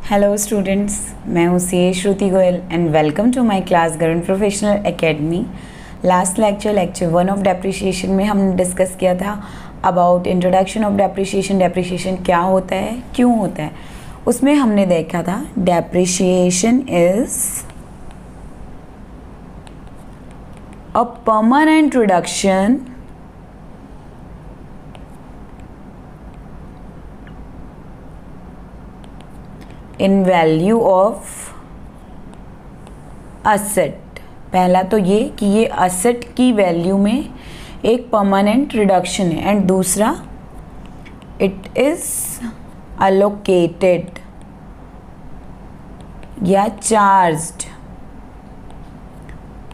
Hello students, मैं हूँ C Shruti Goyal and welcome to my class Garud professional academy. Last lecture 1 of depreciation में हमने discuss किया था about introduction of depreciation. Depreciation क्या होता है, क्यों होता है, उसमें हमने देखा था depreciation is a permanent reduction in value of asset. पहला तो ये कि ये असेट की वैल्यू में एक परमानेंट रिडक्शन है, एंड दूसरा इट इज अलोकेटेड या charged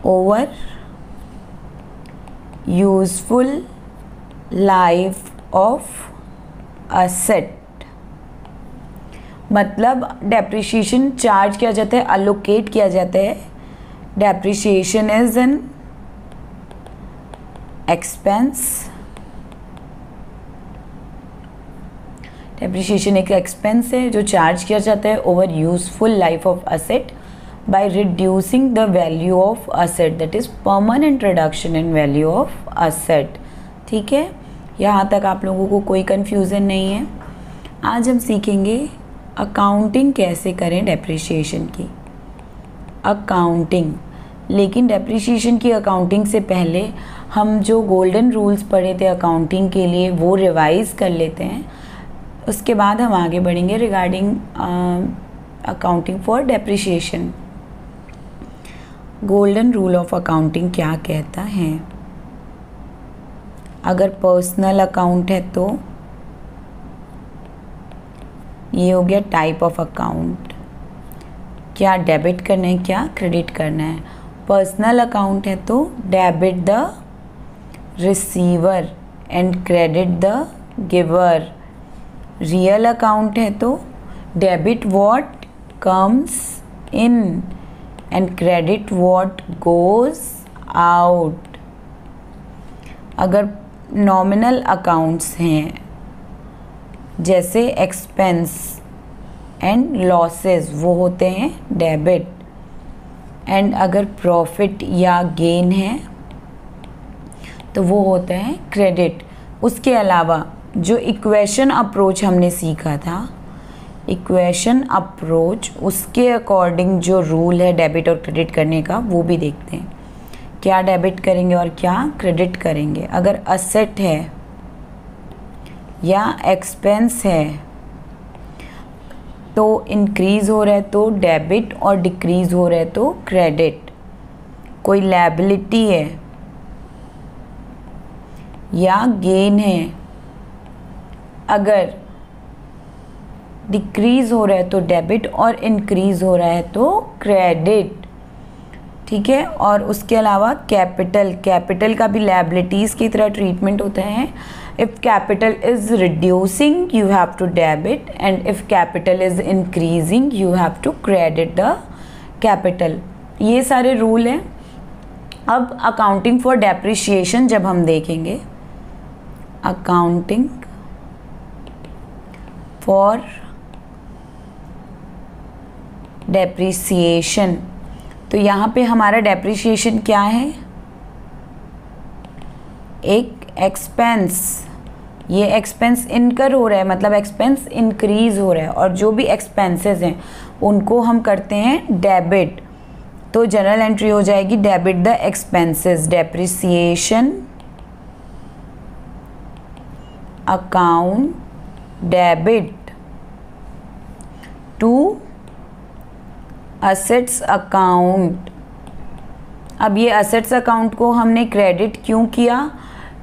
over useful life of asset. मतलब डेप्रिसिएशन चार्ज किया जाता है, अलोकेट किया जाता है। Depreciation is an expense. Depreciation एक एक्सपेंस है जो चार्ज किया जाता है over useful life of asset by reducing the value of asset, that is permanent reduction in value of asset. ठीक है, यहाँ तक आप लोगों को कोई कंफ्यूजन नहीं है। आज हम सीखेंगे अकाउंटिंग कैसे करें डेप्रिसिएशन की। अकाउंटिंग, लेकिन डेप्रिसिएशन की अकाउंटिंग से पहले हम जो गोल्डन रूल्स पढ़े थे अकाउंटिंग के लिए वो रिवाइज कर लेते हैं, उसके बाद हम आगे बढ़ेंगे regarding accounting for depreciation. Golden rule of accounting क्या कहता है? अगर पर्सनल अकाउंट है तो ये हो गया टाइप ऑफ अकाउंट, क्या डेबिट करना है क्या क्रेडिट करना है। पर्सनल अकाउंट है तो debit the receiver and credit the giver. Real account है तो debit what comes in and credit what goes out. अगर नॉमिनल अकाउंट्स हैं जैसे एक्सपेंस एंड लॉसेस, वो होते हैं डेबिट। एंड अगर प्रॉफिट या गेन है तो वो होते हैं क्रेडिट। उसके अलावा जो इक्वेशन अप्रोच हमने सीखा था, इक्वेशन अप्रोच, उसके अकॉर्डिंग जो रूल है डेबिट और क्रेडिट करने का वो भी देखते हैं, क्या डेबिट करेंगे और क्या क्रेडिट करेंगे। अगर असेट है या एक्सपेंस है तो इंक्रीज हो रहा है तो डेबिट और डिक्रीज हो रहा है तो क्रेडिट। कोई लायबिलिटी है या गेन है, अगर डिक्रीज हो रहा है तो डेबिट और इंक्रीज हो रहा है तो क्रेडिट। ठीक है, और उसके अलावा कैपिटल का भी लायबिलिटीज़ की तरह ट्रीटमेंट होता है। If capital is reducing, you have to debit, and if capital is increasing, you have to credit the capital. ये सारे रूल हैं। अब अकाउंटिंग फॉर डेप्रिसिएशन जब हम देखेंगे, अकाउंटिंग फॉर डेप्रिसिएशन, तो यहाँ पे हमारा डेप्रिसिएशन क्या है? एक एक्सपेंस। ये एक्सपेंस इनकर हो रहा है, मतलब एक्सपेंस इंक्रीज हो रहा है, और जो भी एक्सपेंसेस हैं उनको हम करते हैं डेबिट। तो जनरल एंट्री हो जाएगी debit the expenses. Depreciation account debit to assets account. अब ये असेट्स अकाउंट को हमने क्रेडिट क्यों किया?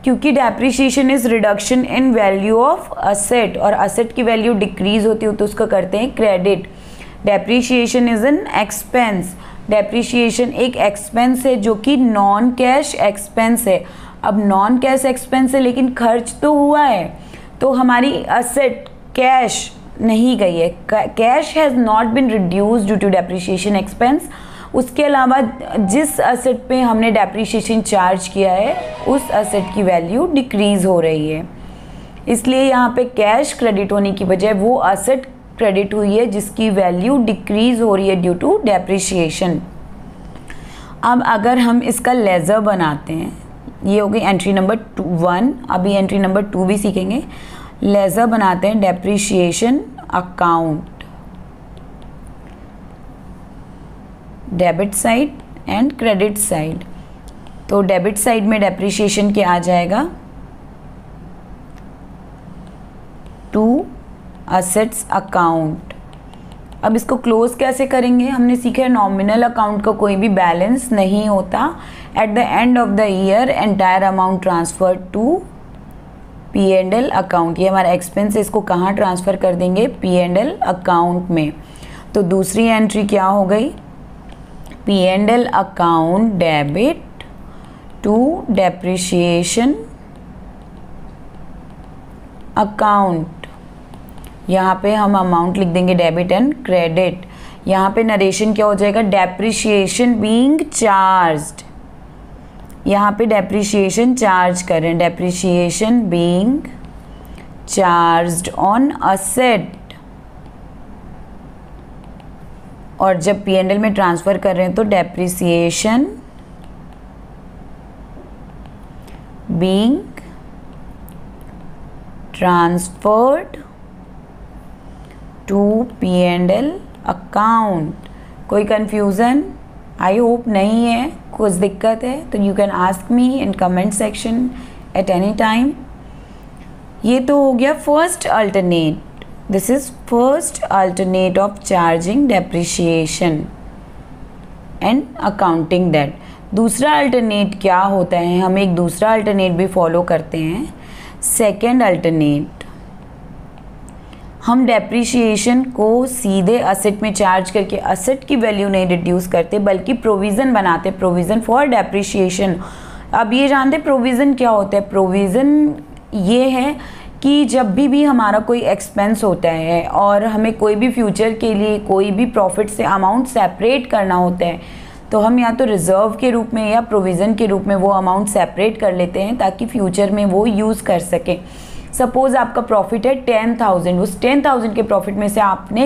क्योंकि depreciation is reduction in value of asset, और असेट की वैल्यू डिक्रीज होती है तो उसको करते हैं credit. Depreciation is an expense. Depreciation एक एक्सपेंस है जो कि नॉन कैश एक्सपेंस है। अब नॉन कैश एक्सपेंस है लेकिन खर्च तो हुआ है, तो हमारी असेट कैश नहीं गई है। Cash has not been reduce due to depreciation expense. उसके अलावा जिस असेट पे हमने डेप्रिसिएशन चार्ज किया है उस असेट की वैल्यू डिक्रीज़ हो रही है, इसलिए यहाँ पे कैश क्रेडिट होने की बजाय वो असेट क्रेडिट हुई है जिसकी वैल्यू डिक्रीज हो रही है ड्यू टू डेप्रिशिएशन। अब अगर हम इसका लेज़र बनाते हैं, ये हो गई एंट्री नंबर 1, अभी एंट्री नंबर 2 भी सीखेंगे। लेज़र बनाते हैं depreciation account, debit side and credit side. तो डेबिट साइड में डेप्रिशिएशन क्या आ जाएगा, टू असेट्स अकाउंट। अब इसको क्लोज कैसे करेंगे, हमने सीखा है नॉमिनल अकाउंट का कोई भी बैलेंस नहीं होता। At the end of the year entire amount transfer to P&L account. ये हमारा एक्सपेंस है, इसको कहाँ ट्रांसफ़र कर देंगे, P&L अकाउंट में। तो दूसरी एंट्री क्या हो गई, P&L account debit to depreciation account. यहाँ पे हम अमाउंट लिख देंगे डेबिट एंड क्रेडिट। यहाँ पे नरेशन क्या हो जाएगा, डेप्रिशिएशन बीइंग चार्ज्ड। यहाँ पे डेप्रिशिएशन चार्ज करें, depreciation being charged on asset. और जब P&L में ट्रांसफ़र कर रहे हैं तो depreciation being transferred to P&L account. कोई कंफ्यूजन, आई होप नहीं है, कुछ दिक्कत है तो you can ask me in comment section at any time. ये तो हो गया first alternate, this is first alternate of charging depreciation and accounting that. दूसरा अल्टरनेट क्या होता है, हम एक दूसरा अल्टरनेट भी फॉलो करते हैं, सेकेंड अल्टरनेट। हम डेप्रिशिएशन को सीधे असेट में चार्ज करके असेट की वैल्यू नहीं रिड्यूस करते बल्कि प्रोविज़न बनाते, प्रोविज़न फॉर डेप्रिशिएशन। अब ये जानते प्रोविज़न क्या होता है, प्रोविज़न ये है कि जब भी हमारा कोई एक्सपेंस होता है और हमें कोई भी फ्यूचर के लिए कोई भी प्रॉफिट से अमाउंट सेपरेट करना होता है तो हम या तो रिज़र्व के रूप में या प्रोविज़न के रूप में वो अमाउंट सेपरेट कर लेते हैं ताकि फ्यूचर में वो यूज़ कर सकें। सपोज़ आपका प्रॉफिट है 10,000, उस 10,000 के प्रॉफिट में से आपने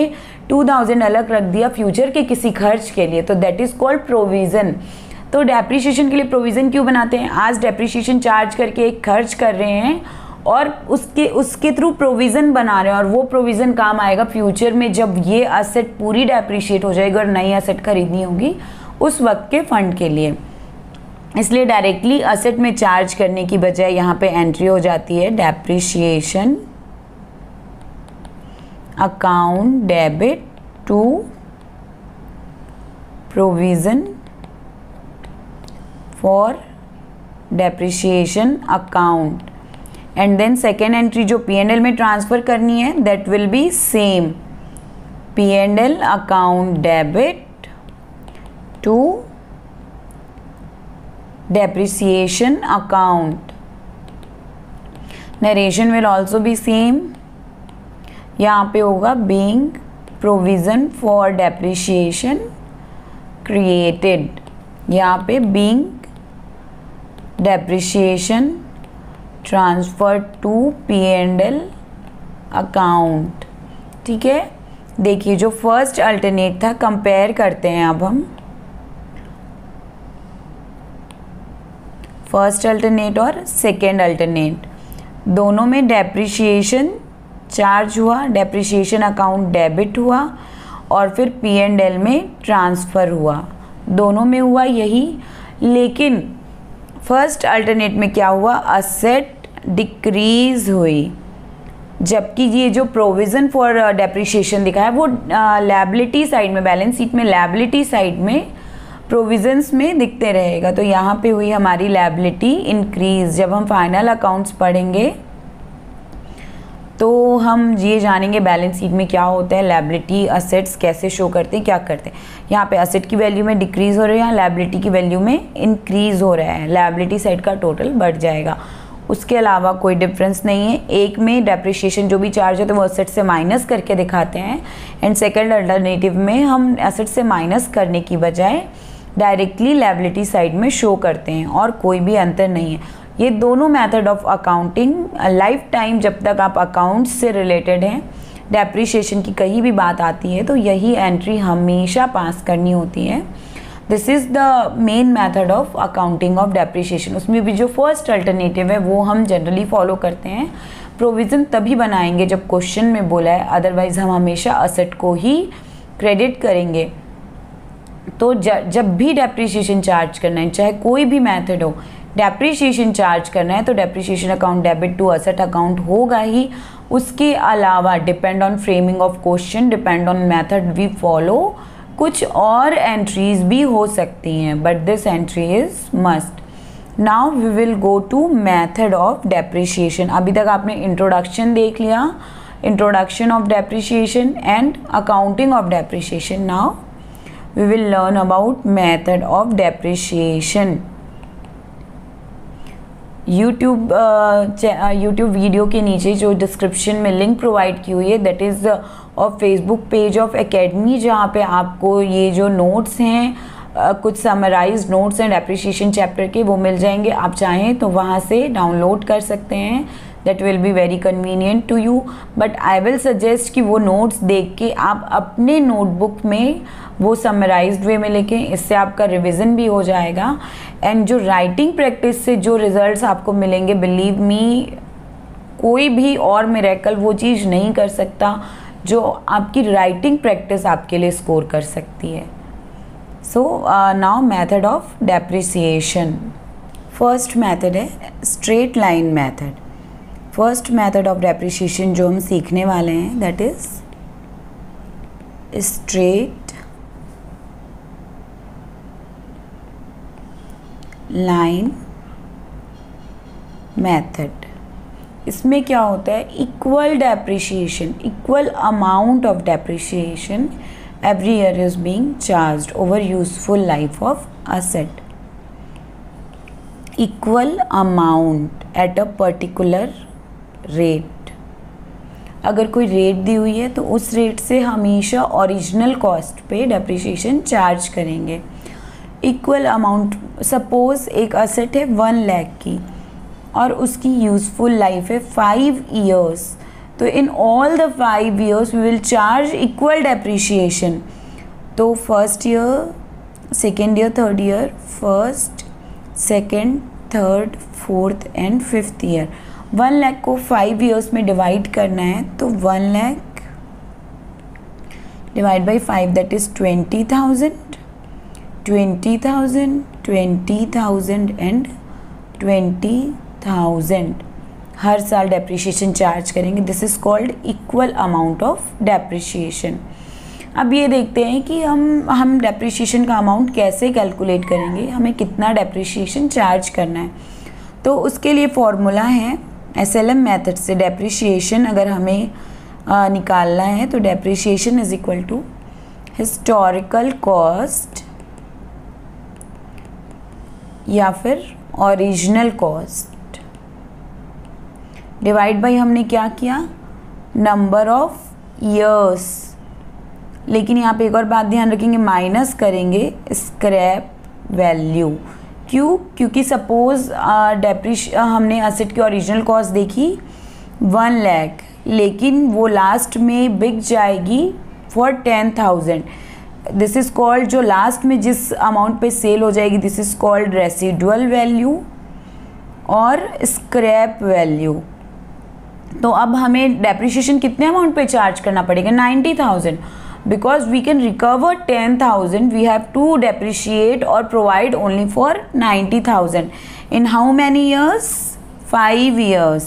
2,000 अलग रख दिया फ्यूचर के किसी खर्च के लिए, तो दैट इज़ कॉल्ड प्रोविज़न। तो डेप्रिशिएशन के लिए प्रोविज़न क्यों बनाते हैं, आज डेप्रिशिएशन चार्ज करके एक खर्च कर रहे हैं और उसके थ्रू प्रोविज़न बना रहे हैं और वो प्रोविज़न काम आएगा फ्यूचर में जब ये असेट पूरी डेप्रिशिएट हो जाएगी और नई असेट खरीदनी होगी उस वक्त के फंड के लिए। इसलिए डायरेक्टली असेट में चार्ज करने की बजाय यहाँ पे एंट्री हो जाती है depreciation account debit to provision for depreciation account. And then second entry जो P&L में ट्रांसफ़र करनी है that will be same, P&L account debit to depreciation account. Narration will also be same. यहाँ पे होगा being provision for depreciation created, यहाँ पे being depreciation transferred to P&L account। ठीक है, देखिए जो फर्स्ट अल्टरनेट था कंपेयर करते हैं अब हम फर्स्ट अल्टरनेट और सेकेंड अल्टरनेट, दोनों में डेप्रिशिएशन चार्ज हुआ, डेप्रिशिएशन अकाउंट डेबिट हुआ और फिर P&L में ट्रांसफ़र हुआ, दोनों में हुआ यही। लेकिन फर्स्ट अल्टरनेट में क्या हुआ, असेट डिक्रीज़ हुई, जबकि ये जो प्रोविज़न फॉर डेप्रिशिएशन दिखा है वो लायबिलिटी साइड में, बैलेंस शीट में लायबिलिटी साइड में प्रोविजंस में दिखते रहेगा। तो यहाँ पे हुई हमारी लायबिलिटी इंक्रीज। जब हम फाइनल अकाउंट्स पढ़ेंगे तो हम ये जानेंगे बैलेंस शीट में क्या होता है, लायबिलिटी असेट्स कैसे शो करते हैं, क्या करते हैं। यहाँ पे असेट की वैल्यू में डिक्रीज़ हो रही है, लायबिलिटी की वैल्यू में इंक्रीज़ हो रहा है, लायबिलिटी साइड का टोटल बढ़ जाएगा। उसके अलावा कोई डिफरेंस नहीं है। एक में डेप्रिशिएशन जो भी चार्ज है तो वो असेट से माइनस करके दिखाते हैं एंड सेकेंड अल्टरनेटिव में हम असेट से माइनस करने की बजाय डायरेक्टली लायबिलिटी साइड में शो करते हैं और कोई भी अंतर नहीं है। ये दोनों method of accounting life time जब तक आप अकाउंट्स से रिलेटेड हैं डेप्रिसिएशन की कहीं भी बात आती है तो यही एंट्री हमेशा पास करनी होती है। This is the main method of accounting of depreciation. उसमें भी जो फर्स्ट अल्टरनेटिव है वो हम जनरली फॉलो करते हैं। प्रोविज़न तभी बनाएंगे जब क्वेश्चन में बोला है, अदरवाइज़ हम हमेशा असेट को ही क्रेडिट करेंगे। तो जब भी डेप्रिसिएशन चार्ज करना है, चाहे कोई भी मेथड हो, डेप्रिसिएशन चार्ज करना है तो depreciation account debit to asset account होगा ही। उसके अलावा depend on framing of question, depend on method we follow, कुछ और एंट्रीज भी हो सकती हैं, but this entry is must. Now we will go to method of depreciation. अभी तक आपने इंट्रोडक्शन देख लिया, introduction of depreciation and accounting of depreciation. Now we will learn about method of depreciation. YouTube video के नीचे जो description में link provide की हुई है, that is of Facebook page of academy, जहाँ पे आपको ये जो नोट्स हैं, कुछ समराइज नोट्स हैं डेप्रिसिएशन चैप्टर के, वो मिल जाएंगे। आप चाहें तो वहाँ से डाउनलोड कर सकते हैं, that will be very convenient to you. But I will suggest कि वो नोट्स देख के आप अपने नोटबुक में वो समराइज्ड वे में लिखें, इससे आपका रिवीजन भी हो जाएगा। एंड जो राइटिंग प्रैक्टिस से जो रिजल्ट्स आपको मिलेंगे, बिलीव मी, कोई भी और मिरेकल वो चीज़ नहीं कर सकता जो आपकी राइटिंग प्रैक्टिस आपके लिए स्कोर कर सकती है। So now method of depreciation. First method है straight line method. First method of depreciation जो हम सीखने वाले हैं, that is straight line method. इसमें क्या होता है, equal depreciation, equal amount of depreciation every year is being charged over useful life of asset. Equal amount at a particular rate. अगर कोई रेट दी हुई है तो उस रेट से हमेशा ओरिजिनल कॉस्ट पे डेप्रिसिएशन चार्ज करेंगे। इक्वल अमाउंट, सपोज एक असेट है 1 लाख की और उसकी यूजफुल लाइफ है 5 years, तो in all the 5 years we will charge equal depreciation. तो first year, second year, third year, first, second, third, fourth and fifth year. 1 lakh को 5 years में डिवाइड करना है, तो 1 lakh divide by 5, that is 20,000, 20,000, 20,000 and 20,000 हर साल डेप्रिसिएशन चार्ज करेंगे। This is called equal amount of depreciation. अब ये देखते हैं कि हम डेप्रिसिएशन का अमाउंट कैसे कैलकुलेट करेंगे, हमें कितना डेप्रिसिएशन चार्ज करना है। तो उसके लिए फॉर्मूला है SLM मेथड से डेप्रिसिएशन अगर हमें निकालना है तो depreciation is equal to historical cost या फिर ओरिजिनल कॉस्ट डिवाइड बाई हमने क्या किया, नंबर ऑफ ईयर्स। लेकिन यहाँ पे एक और बात ध्यान रखेंगे, माइनस करेंगे स्क्रैप वैल्यू। क्यों? क्योंकि सपोज हमने असेट की ओरिजिनल कॉस्ट देखी 1 लाख, लेकिन वो लास्ट में बिक जाएगी फॉर 10,000। दिस इज़ कॉल्ड, जो लास्ट में जिस अमाउंट पे सेल हो जाएगी, this is called residual value और स्क्रैप वैल्यू। तो अब हमें डेप्रिसिएशन कितने अमाउंट पे चार्ज करना पड़ेगा, 90,000, because we can recover 10,000, we have to depreciate और provide only for 90,000 in how many years, 5 years।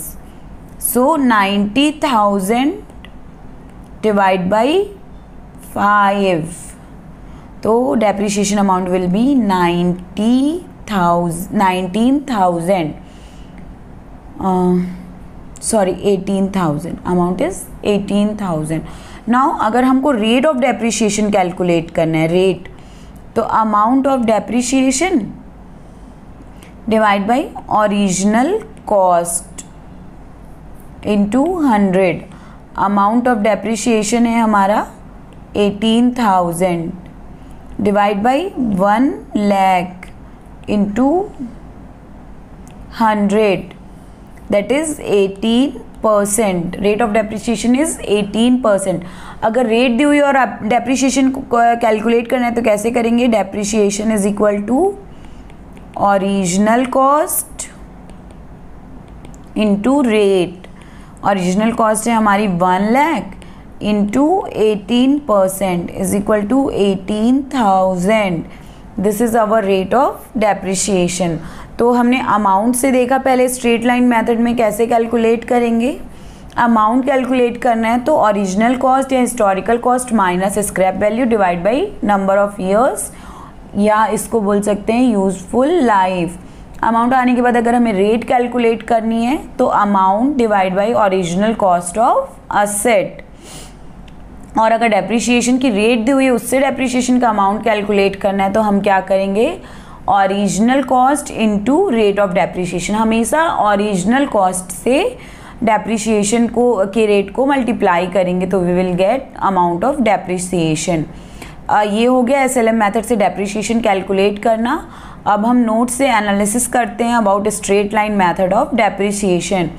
So 90,000 divide by 5, तो depreciation amount will be 19,000 18,000। Amount is 18,000। Now अगर हमको रेट ऑफ डेप्रिसिएशन कैलकुलेट करना है, rate, तो amount of depreciation divide by original cost into 100। Amount of depreciation है हमारा 18,000 divide by 1 lakh into 100, that is 18 18%, rate of depreciation is 18%। अगर rate दी हुई और आप डेप्रिसिएशन को कैलकुलेट करना है तो कैसे करेंगे, depreciation is equal to original cost into rate. Original cost है हमारी 1 lakh into 18% is equal to 18,000। This is our rate of depreciation. तो हमने अमाउंट से देखा पहले स्ट्रेट लाइन मेथड में कैसे कैलकुलेट करेंगे। अमाउंट कैलकुलेट करना है तो ओरिजिनल कॉस्ट या historical cost minus scrap value divide by number of years, या इसको बोल सकते हैं यूजफुल लाइफ। अमाउंट आने के बाद अगर हमें रेट कैलकुलेट करनी है तो amount divide by original cost of asset, और अगर डेप्रिसिएशन की रेट दी हुई है उससे डेप्रिसिएशन का अमाउंट कैलकुलेट करना है तो हम क्या करेंगे, original cost into rate of depreciation. हमेशा ओरिजिनल कॉस्ट से डेप्रिसिएशन के रेट को मल्टीप्लाई करेंगे तो we will get amount of depreciation. ये हो गया एसएलएम मेथड से डेप्रिसिएशन कैलकुलेट करना। अब हम नोट से एनालिसिस करते हैं about straight line method of depreciation.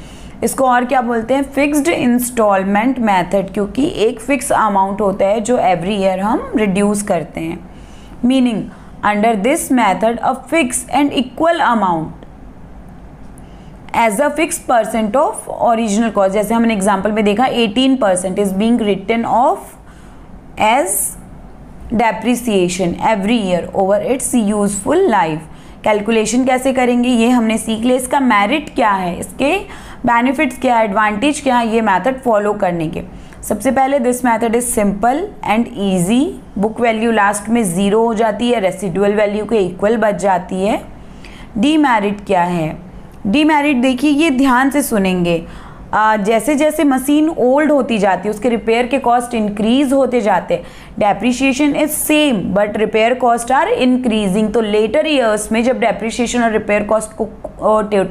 इसको और क्या बोलते हैं, फिक्स्ड इंस्टॉलमेंट मेथड, क्योंकि एक फिक्स अमाउंट होता है जो एवरी ईयर हम रिड्यूस करते हैं। Meaning under this method a fix and equal amount as a fix percent of original cost, जैसे हमने एग्जाम्पल में देखा 18% is being written off as depreciation every year over its useful life. Calculation कैसे करेंगे ये हमने सीख लिया। इसका मेरिट क्या है, इसके बेनिफिट्स क्या है, एडवांटेज क्या है ये मेथड फॉलो करने के। सबसे पहले this method is simple and easy. Book value last में 0 हो जाती है, रेसिडुअल वैल्यू के इक्वल बच जाती है। डीमेरिट क्या है, डीमेरिट देखिए ये ध्यान से सुनेंगे। जैसे जैसे मशीन ओल्ड होती जाती है उसके रिपेयर के कॉस्ट इंक्रीज होते जाते हैं। Depreciation is same but repair cost are increasing. तो लेटर ईयर्स में जब डेप्रिसिएशन और रिपेयर कॉस्ट को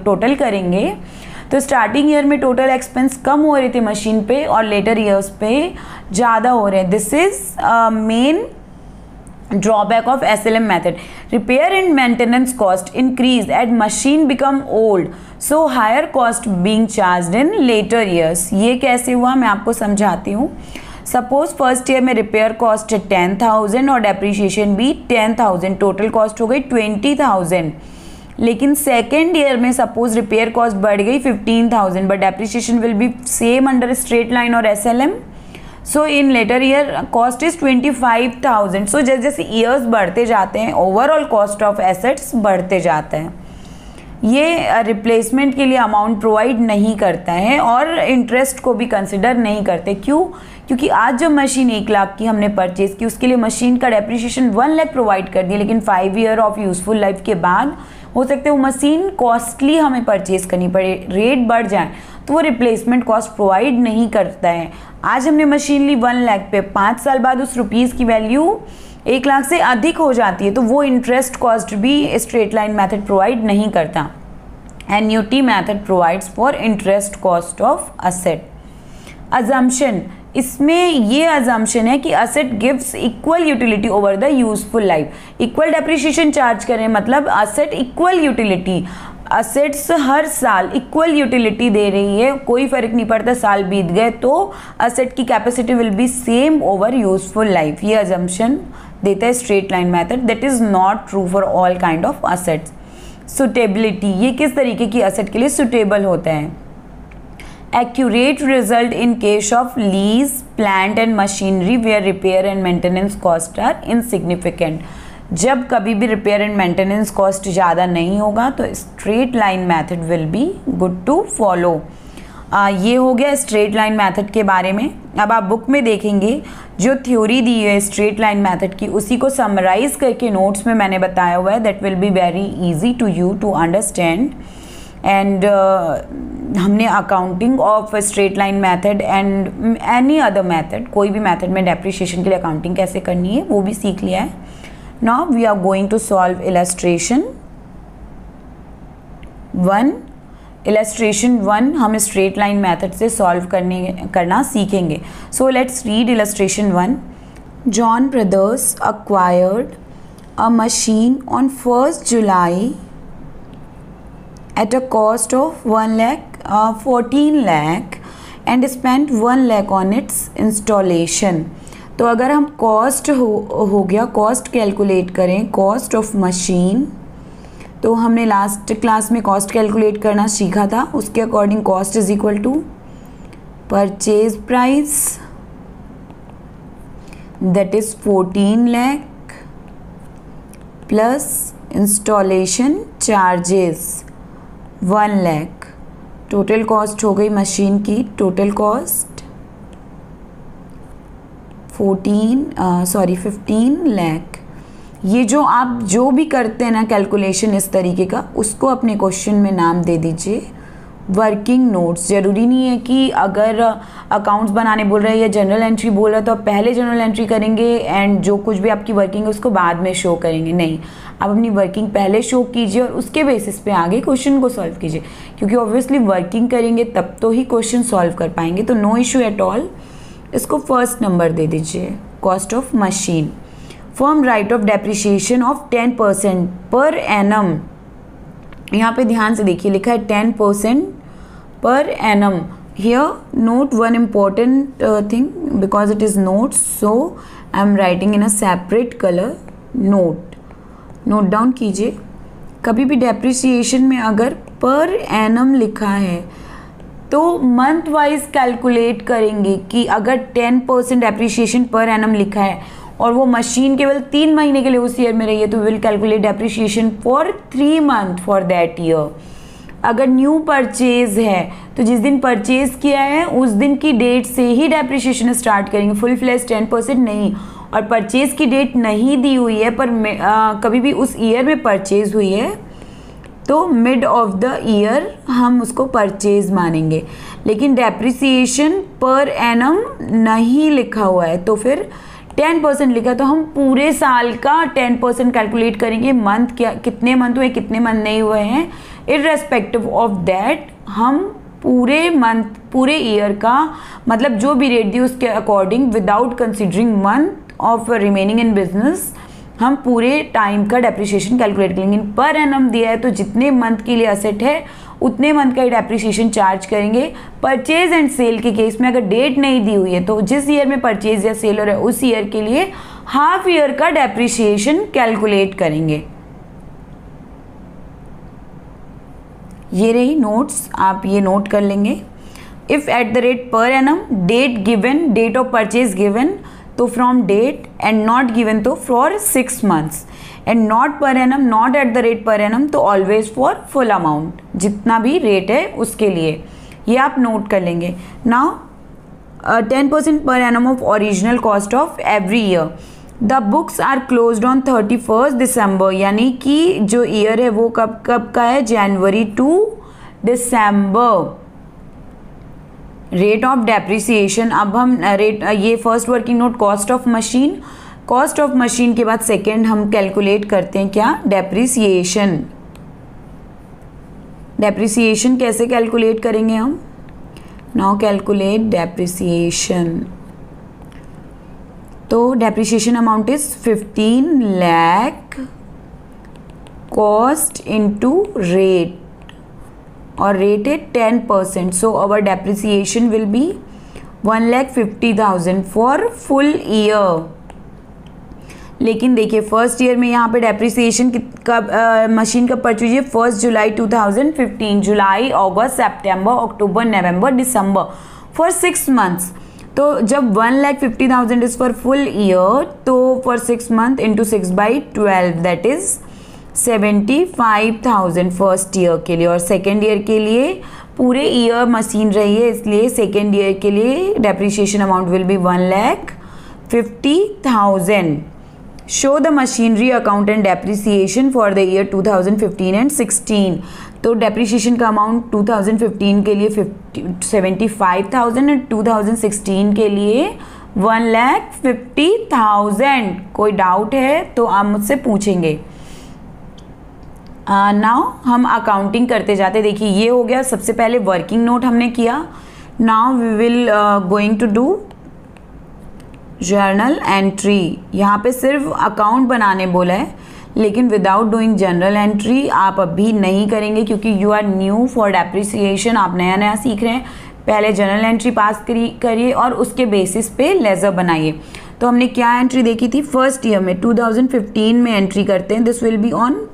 टोटल करेंगे तो स्टार्टिंग ईयर में टोटल एक्सपेंस कम हो रहे थे मशीन पे और लेटर ईयर्स पे ज़्यादा हो रहे हैं। This is main drawback of SLM method. Repair and maintenance cost increase as machine become old, so higher cost being charged in later years. ये कैसे हुआ मैं आपको समझाती हूँ। सपोज फर्स्ट ईयर में रिपेयर कॉस्ट है 10,000 और डेप्रिसिएशन भी 10,000, टोटल कॉस्ट हो गई 20,000। लेकिन सेकेंड ईयर में सपोज रिपेयर कॉस्ट बढ़ गई 15,000 but depreciation will be same under straight line और SLM। So in later year cost is 25,000। So जैसे जैसे ईयर्स बढ़ते जाते हैं ओवरऑल कॉस्ट ऑफ एसेट्स बढ़ते जाता है। ये रिप्लेसमेंट के लिए अमाउंट प्रोवाइड नहीं करता है और इंटरेस्ट को भी कंसिडर नहीं करते। क्यों? क्योंकि आज जब मशीन 1 लाख की हमने परचेज की उसके लिए मशीन का डेप्रिसिएशन 1 लाख प्रोवाइड कर दिया, लेकिन 5 ईयर ऑफ यूजफुल लाइफ के बाद हो सकता है वो मशीन कॉस्टली हमें परचेज करनी पड़े, रेट बढ़ जाए तो वो रिप्लेसमेंट कॉस्ट प्रोवाइड नहीं करता है। आज हमने मशीन ली 1 लाख पे, 5 साल बाद उस रुपीज़ की वैल्यू 1 लाख से अधिक हो जाती है तो वो इंटरेस्ट कॉस्ट भी स्ट्रेट लाइन मेथड प्रोवाइड नहीं करता। Annuity method provides for interest cost of asset. Assumption, इसमें ये अजम्पशन है कि asset gives equal utility over the useful life. Equal depreciation charge करें मतलब असेट इक्वल यूटिलिटी, असेट्स हर साल इक्वल यूटिलिटी दे रही है, कोई फर्क नहीं पड़ता साल बीत गए तो असेट की capacity will be same over useful life. ये अजम्पशन देता है straight line method. That is not true for all kind of assets. Suitability, ये किस तरीके की असेट के लिए सुटेबल होता है। Accurate result in case of lease plant and machinery where repair and maintenance cost are insignificant. जब कभी भी रिपेयर एंड मेंटेनेंस कॉस्ट ज़्यादा नहीं होगा तो straight line method will be good to follow. ये हो गया स्ट्रेट लाइन मेथड के बारे में। अब आप बुक में देखेंगे जो थ्योरी दी है स्ट्रेट लाइन मेथड की उसी को समराइज करके नोट्स में मैंने बताया हुआ है। That will be very easy to you to understand. And हमने accounting of straight line method and any other method, कोई भी मेथड में डेप्रिसिएशन के लिए अकाउंटिंग कैसे करनी है वो भी सीख लिया है। Now we are going to solve illustration 1. Illustration 1 हम स्ट्रेट लाइन मेथड से सॉल्व करना सीखेंगे। So let's read illustration 1. John Brothers acquired a machine on 1st July at a cost of 14 lakh and spend 1 lakh on its installation. तो अगर हम cost हो गया, cost calculate करें, कॉस्ट ऑफ मशीन, तो हमने लास्ट क्लास में कॉस्ट कैलकुलेट करना सीखा था। उसके according cost is equal to purchase price that is 14 lakh plus installation charges 1 lakh. Total cost हो गई मशीन की, टोटल कॉस्ट 15 लाख। ये जो आप जो भी करते हैं ना कैलकुलेशन इस तरीके का, उसको अपने क्वेश्चन में नाम दे दीजिए वर्किंग नोट्स। ज़रूरी नहीं है कि अगर अकाउंट्स बनाने बोल रहे हैं या जनरल एंट्री बोल रहा है तो आप पहले जनरल एंट्री करेंगे एंड जो कुछ भी आपकी वर्किंग है उसको बाद में शो करेंगे। नहीं, आप अपनी वर्किंग पहले शो कीजिए और उसके बेसिस पे आगे क्वेश्चन को सॉल्व कीजिए, क्योंकि ऑब्वियसली वर्किंग करेंगे तब तो ही क्वेश्चन सॉल्व कर पाएंगे। तो नो इशू एट ऑल, इसको फर्स्ट नंबर दे दीजिए। Cost of machine, firm right of depreciation of 10% पर एनम। यहाँ पे ध्यान से देखिए, लिखा है 10% पर annum. Here note one important thing, because it is note, so I am writing in a separate colour. Note down कीजिए। कभी भी डेप्रिसिएशन में अगर पर एनम लिखा है तो मंथ वाइज कैलकुलेट करेंगे कि अगर 10% डेप्रिसिएशन पर एनम लिखा है और वो मशीन केवल 3 महीने के लिए उस ईयर में रही है तो will calculate depreciation for 3 month for that year. अगर न्यू परचेज है तो जिस दिन परचेज किया है उस दिन की डेट से ही डेप्रिसिएशन स्टार्ट करेंगे, फुल फ्लैश 10% नहीं। और परचेज की डेट नहीं दी हुई है पर कभी भी उस ईयर में परचेज हुई है तो मिड ऑफ द ईयर हम उसको परचेज मानेंगे। लेकिन डेप्रिसिएशन पर एनम नहीं लिखा हुआ है तो फिर 10% लिखा, तो हम पूरे साल का 10% कैलकुलेट करेंगे। मंथ क्या, कितने मंथ हुए, कितने मंथ नहीं हुए हैं, इररेस्पेक्टिव ऑफ दैट हम पूरे मंथ, पूरे ईयर का मतलब जो भी रेट दी उसके according without considering month of remaining in business हम पूरे टाइम का डेप्रिसिएशन कैलकुलेट करेंगे। पर एनम दिया है तो जितने मंथ के लिए असेट है उतने मंथ का ही डेप्रिसिएशन चार्ज करेंगे। परचेज एंड सेल के केस में अगर डेट नहीं दी हुई है तो जिस ईयर में परचेज या सेल हो रहा है उस ईयर के लिए हाफ ईयर का डेप्रिसिएशन कैलकुलेट करेंगे। ये रही नोट्स, आप ये नोट कर लेंगे। If at the rate per annum, date given, date of purchase given तो from date, and not given तो for 6 months, and not per annum, not at the rate per annum तो always for full amount, जितना भी rate है उसके लिए। ये आप नोट कर लेंगे। नाउ 10% पर annum of original cost of every year. The books are closed on 31 December, यानी कि जो ईयर है वो कब कब का है, जनवरी टू दिसंबर। रेट ऑफ डेप्रिसिएशन, अब हम रेट, ये first working note cost of machine, cost of machine के बाद सेकेंड हम कैलकुलेट करते हैं क्या, डेप्रिसिएशन। डेप्रिसिएशन कैसे कैलकुलेट करेंगे हम, नाउ कैलकुलेट डेप्रिसिएशन। तो depreciation amount is 15 lakh cost into rate, और रेट है 10%, so our depreciation will be 1,50,000 for full year. लेकिन देखिए फर्स्ट ईयर में यहाँ पे डेप्रिसिएशन कब मशीन कब परचेज है, 1 जुलाई 2015, जुलाई, अगस्त, सितंबर, अक्टूबर, नवंबर, दिसंबर, फॉर 6 months। तो जब 1,50,000 इज फॉर फुल ईयर तो for 6 months into 6/12 that is 75,000 first year के लिए। और सेकेंड ईयर के लिए पूरे ईयर मशीन रही है इसलिए सेकेंड ईयर के लिए depreciation amount will be 1,50,000। Show the machinery account and depreciation for the year 2015 and 16। तो डेप्रिसिएशन का अमाउंट 2015 के लिए 75,000 एंड 2016 के लिए 1,50,000। कोई डाउट है तो आप मुझसे पूछेंगे। नाउ हम अकाउंटिंग करते जाते। देखिए ये हो गया, सबसे पहले वर्किंग नोट हमने किया। Now we will going to do journal entry. यहाँ पे सिर्फ अकाउंट बनाने बोला है लेकिन विदाउट डूइंग जनरल एंट्री आप अभी नहीं करेंगे क्योंकि you are new for depreciation, आप नया नया सीख रहे हैं। पहले जर्नल एंट्री पास करिए और उसके बेसिस पे लेजर बनाइए। तो हमने क्या एंट्री देखी थी, फर्स्ट ईयर में 2015 में एंट्री करते हैं। दिस विल बी ऑन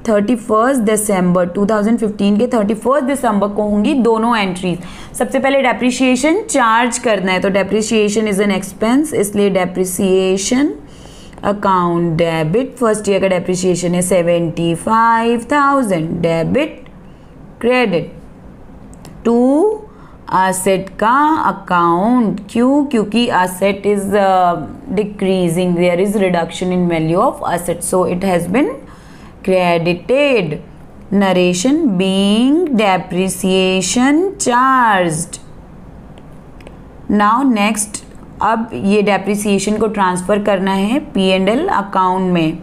31 दिसंबर 2015 के 31 दिसंबर को होंगी दोनों एंट्रीज। सबसे पहले डेप्रिसिएशन चार्ज करना है, तो डेप्रिसिएशन इज एन एक्सपेंस, इसलिए depreciation account debit, first year का डेप्रिसिएशन है 75,000 डेबिट क्रेडिट टू असेट का अकाउंट। क्यों? क्योंकि asset is decreasing, there is reduction in value of asset, so it has been credited. Narration being depreciation charged. Now next, अब ये depreciation को transfer करना है P&L अकाउंट में।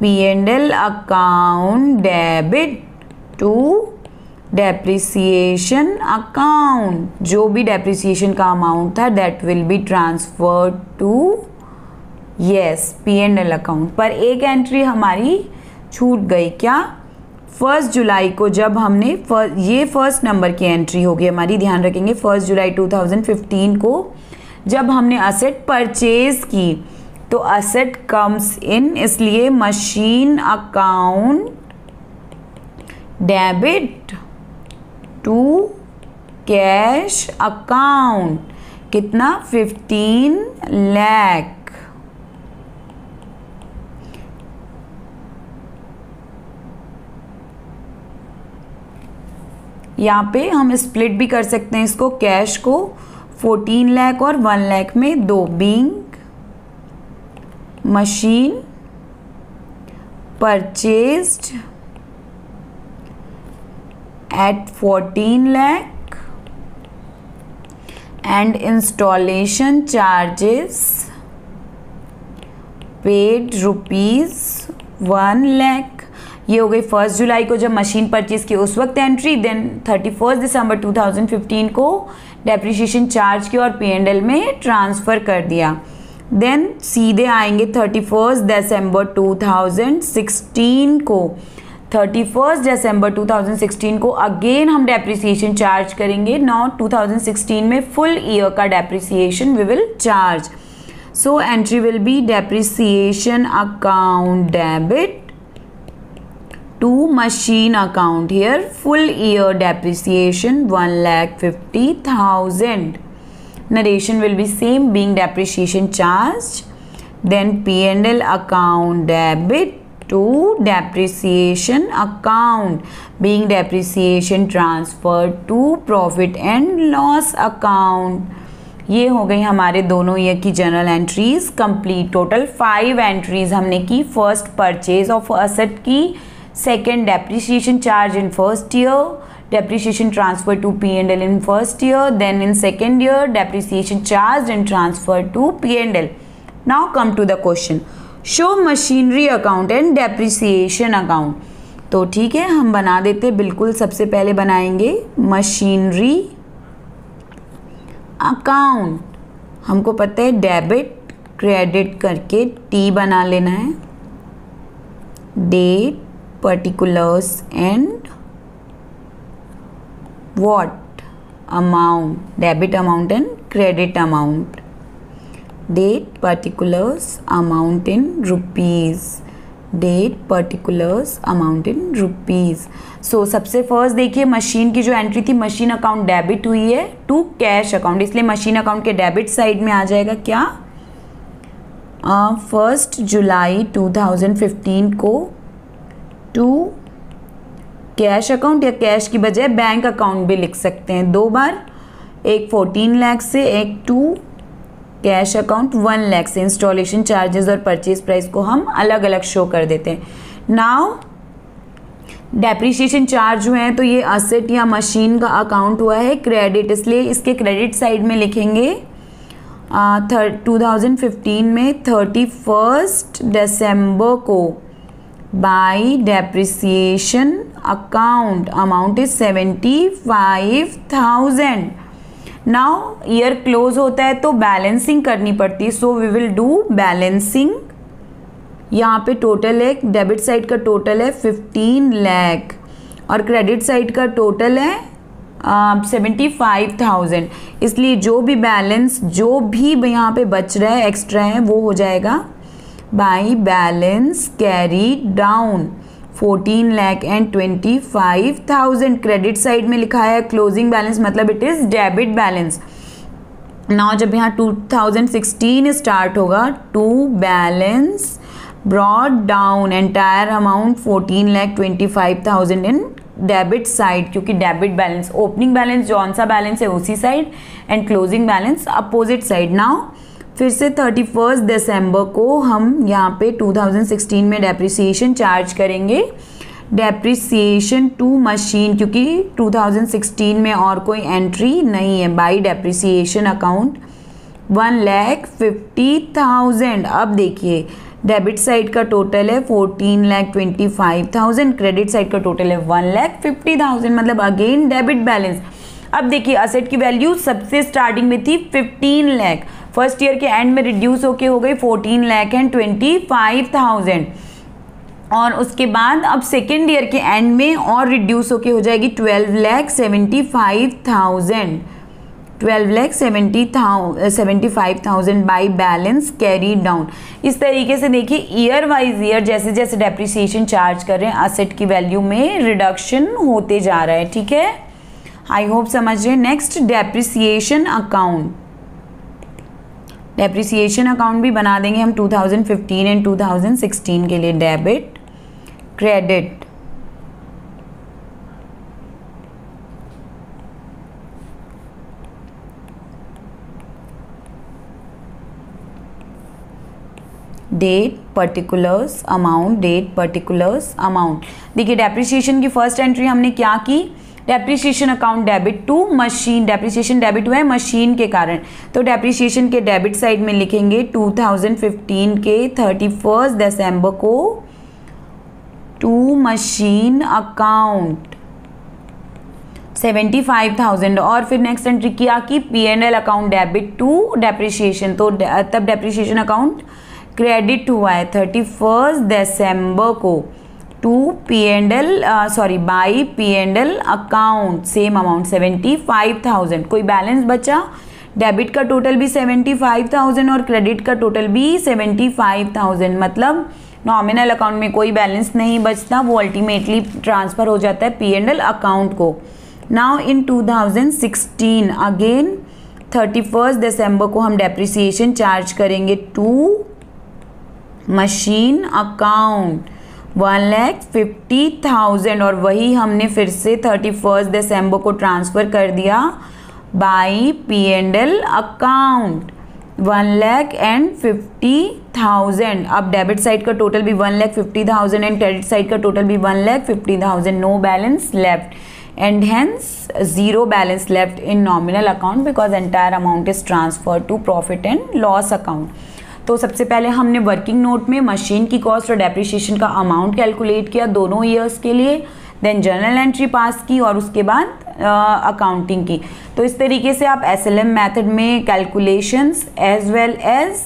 P&L account debit to depreciation account, जो भी depreciation का amount था that will be transferred to P&L account. पर एक एंट्री हमारी छूट गई, क्या? 1 जुलाई को जब हमने ये फर्स्ट नंबर की एंट्री होगी हमारी, ध्यान रखेंगे 1 जुलाई 2015 को जब हमने असेट परचेज की, तो असेट कम्स इन, इसलिए machine account debit to cash account. कितना? 15 लाख। यहाँ पे हम स्प्लिट भी कर सकते हैं इसको, कैश को 14 लाख और 1 लाख में दो, being machine purchased at 14 lakh and installation charges paid ₹1 lakh. ये हो गई 1 जुलाई को जब मशीन परचेज की उस वक्त एंट्री। देन 31 दिसंबर 2015 को डेप्रिसिएशन चार्ज की और P&L में ट्रांसफ़र कर दिया। देन सीधे आएंगे 31 दिसंबर 2016 को। 31 दिसंबर 2016 को अगेन हम डेप्रिसिएशन चार्ज करेंगे। नाउ 2016 में फुल ईयर का depreciation we will charge. So entry will be depreciation account debit to machine account. Here full year depreciation 1,50,000. Narration will be same, being depreciation charged. Then P&L account debit to depreciation account, being depreciation transferred to profit and loss account. ये हो गई हमारे दोनों year की journal entries complete. Total 5 entries हमने की। First purchase of asset की, second depreciation charge in first year, depreciation transfer to P&L in first year, then in second year depreciation charged and transferred to P&L. Now come to the question, show machinery account and depreciation account. तो ठीक है, हम बना देते, बिल्कुल सबसे पहले बनाएंगे मशीनरी अकाउंट। हमको पता है डेबिट क्रेडिट करके T बना लेना है, date particulars and what amount, debit amount and credit amount, date particulars amount in rupees, date particulars amount in rupees. So सबसे फर्स्ट देखिए मशीन की जो एंट्री थी, मशीन अकाउंट डेबिट हुई है टू कैश अकाउंट, इसलिए मशीन अकाउंट के debit side में आ जाएगा क्या? 1 जुलाई 2015 को टू कैश अकाउंट, या कैश की बजाय बैंक अकाउंट भी लिख सकते हैं दो बार, एक 14 लाख से, एक टू कैश अकाउंट 1 लाख से। इंस्टॉलेशन चार्जेस और परचेज प्राइस को हम अलग अलग शो कर देते हैं। नाउ डेप्रिसिएशन चार्ज हुए हैं तो ये असेट या मशीन का अकाउंट हुआ है क्रेडिट, इसलिए इसके क्रेडिट साइड में लिखेंगे 2015 में 31 दिसंबर को by depreciation account, amount is 75,000। Now year close होता है तो बैलेंसिंग करनी पड़ती है, so we will do balancing. यहाँ पे टोटल है, डेबिट साइड का टोटल है 15 लाख और क्रेडिट साइड का टोटल है 75,000, इसलिए जो भी बैलेंस जो भी यहाँ पे बच रहा है एक्स्ट्रा है वो हो जाएगा by balance carry down 14,25,000। Credit side में लिखा है क्लोजिंग बैलेंस, मतलब it is debit balance. Now जब यहाँ 2016 स्टार्ट होगा, to balance brought down entire amount 14,25,000 in debit side, क्योंकि डेबिट बैलेंस ओपनिंग बैलेंस जौन सा बैलेंस है उसी side and closing balance opposite side. Now फिर से 31 दिसंबर को हम यहाँ पे 2016 में डेप्रिसिएशन चार्ज करेंगे। डेप्रिसिएशन टू मशीन, क्योंकि 2016 में और कोई एंट्री नहीं है, बाई डेप्रिसिएशन अकाउंट 1,50,000। अब देखिए डेबिट साइड का टोटल है 14,25,000, क्रेडिट साइड का टोटल है 1,50,000, मतलब अगेन डेबिट बैलेंस। अब देखिए असेट की वैल्यू सबसे स्टार्टिंग में थी 15 लाख, फर्स्ट ईयर के एंड में रिड्यूस होके हो गई 14,25,000, और उसके बाद अब सेकेंड ईयर के एंड में और रिड्यूस होके हो जाएगी 12,75,000, 12,75,000 बाई बैलेंस कैरी डाउन। इस तरीके से देखिए ईयर वाइज ईयर जैसे जैसे डेप्रिसिएशन चार्ज कर रहे हैं असेट की वैल्यू में रिडक्शन होते जा रहा है। ठीक है, आई होप समझ रहे। Next depreciation account, depreciation account भी बना देंगे हम 2015 एंड 2016 के लिए। Debit credit date particulars amount, date particulars amount. देखिए डेप्रिसिएशन की फर्स्ट एंट्री हमने क्या की, depreciation account debit to machine, depreciation debit हुआ है मशीन के कारण, तो डेप्रिसिएशन के डेबिट साइड में लिखेंगे 2015 के 31 दिसंबर को टू मशीन अकाउंट 75,000, और फिर नेक्स्ट एंट्री किया कि P&L account debit to depreciation, तो तब डेप्रिसिएशन अकाउंट क्रेडिट हुआ है 31 दिसंबर को to P&L by P&L account same amount 75,000। कोई बैलेंस बचा, डेबिट का टोटल भी 75,000 और क्रेडिट का टोटल भी 75,000, मतलब नॉमिनल अकाउंट में कोई बैलेंस नहीं बचता, वो अल्टीमेटली ट्रांसफ़र हो जाता है P&L अकाउंट को। नाउ इन 2016 अगेन 31 दिसंबर को हम डेप्रिसिएशन चार्ज करेंगे टू मशीन अकाउंट 1,50,000, और वही हमने फिर से 31 दिसंबर को ट्रांसफ़र कर दिया बाई P&L अकाउंट 1,50,000। अब डेबिट साइड का टोटल भी 1,50,000 एंड क्रेडिट साइड का टोटल भी 1,50,000, no balance left and hence zero balance left in nominal account because entire amount is transferred to profit and loss account। तो सबसे पहले हमने working note में मशीन की कॉस्ट और डेप्रिसिएशन का अमाउंट कैलकुलेट किया दोनों ईयर्स के लिए, देन जर्नल एंट्री पास की और उसके बाद अकाउंटिंग की। तो इस तरीके से आप SLM मेथड में कैलकुलेशंस एज वेल एज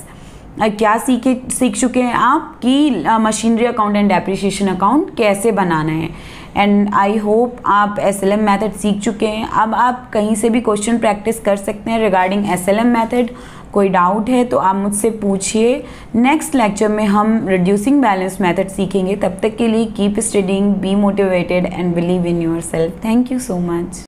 क्या सीख चुके हैं आप कि machinery account and depreciation account कैसे बनाना है, एंड आई होप आप SLM मेथड सीख चुके हैं। अब आप कहीं से भी क्वेश्चन प्रैक्टिस कर सकते हैं रिगार्डिंग SLM मेथड। कोई डाउट है तो आप मुझसे पूछिए। नेक्स्ट लेक्चर में हम रिड्यूसिंग बैलेंस मेथड सीखेंगे। तब तक के लिए keep studying, be motivated and believe in your self. Thank you so much.